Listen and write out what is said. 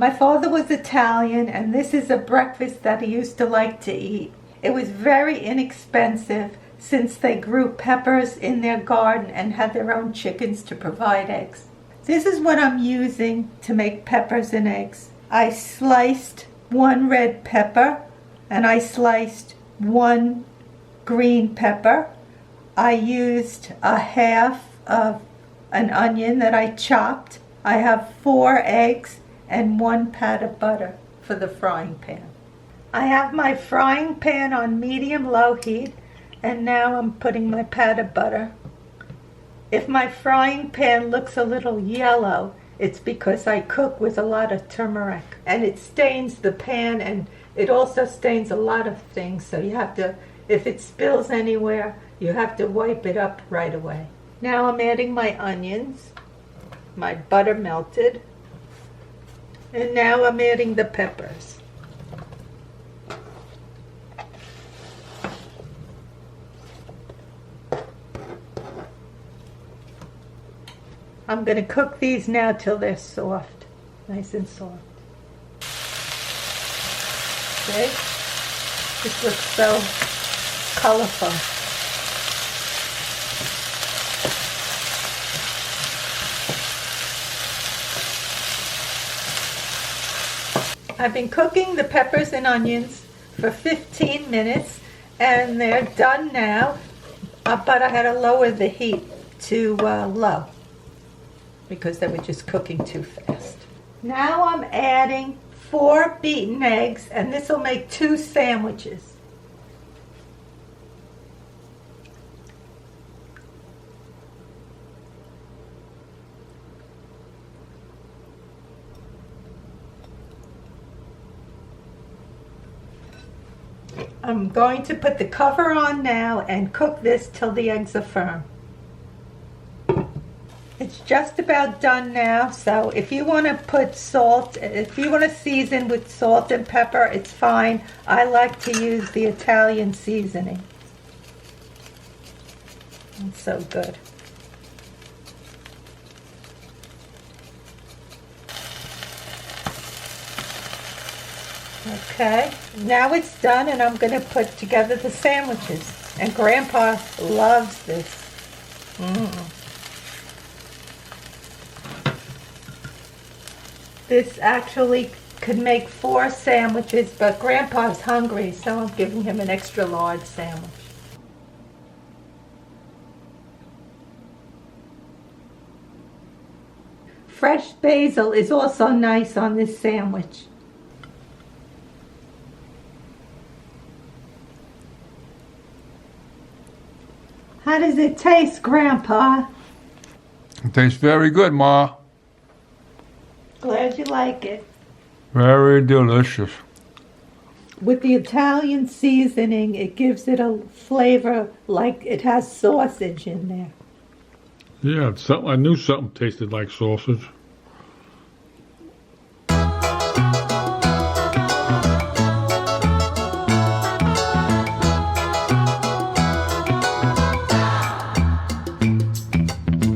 My father was Italian, and this is a breakfast that he used to like to eat. It was very inexpensive since they grew peppers in their garden and had their own chickens to provide eggs. This is what I'm using to make peppers and eggs. I sliced one red pepper and I sliced one green pepper. I used a half of an onion that I chopped. I have 4 eggs and 1 pat of butter for the frying pan. I have my frying pan on medium-low heat, and now I'm putting my pat of butter. If my frying pan looks a little yellow, it's because I cook with a lot of turmeric, and it stains the pan, and it also stains a lot of things, so you have to, if it spills anywhere, you have to wipe it up right away. Now I'm adding my onions, my butter melted, and now I'm adding the peppers. I'm going to cook these now till they're soft, nice and soft. Okay, this looks so colorful. I've been cooking the peppers and onions for 15 minutes and they're done now, but I had to lower the heat to low because they were just cooking too fast. Now I'm adding 4 beaten eggs, and this will make 2 sandwiches. I'm going to put the cover on now and cook this till the eggs are firm. It's just about done now, so if you want to put salt, if you want to season with salt and pepper, it's fine. I like to use the Italian seasoning. It's so good. Okay, now it's done, and I'm going to put together the sandwiches. And Grandpa loves this. This actually could make 4 sandwiches, but Grandpa's hungry, so I'm giving him an extra large sandwich. Fresh basil is also nice on this sandwich. How does it taste, Grandpa? It tastes very good, Ma. Glad you like it. Very delicious. With the Italian seasoning, it gives it a flavor like it has sausage in there. Yeah, I knew something tasted like sausage.